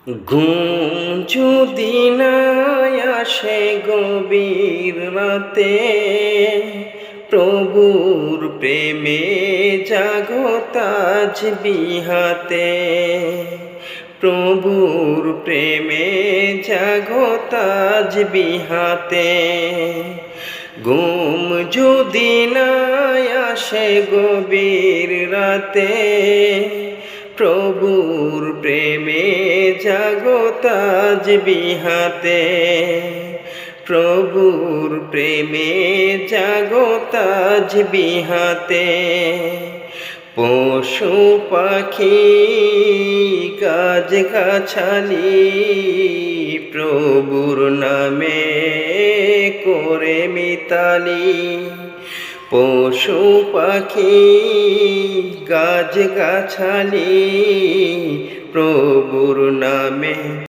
ঘুম যদি না আসে গভীর রাতে, প্রভুর প্রেমে জাগো তাসবিহাতে। প্রভুর প্রেমে জাগো তাসবিহাতে। ঘুম যদি না আসে গভীর রাতে, প্রভুর প্রেমে জাগো তাসবিহাতে। প্রভুর প্রেমে জাগো তাসবিহাতে। পশু পাখি গাছ গাছালি প্রভুর নামে করে মিতালি। পশু পাখি গাছ গাছালি প্রভুর নামে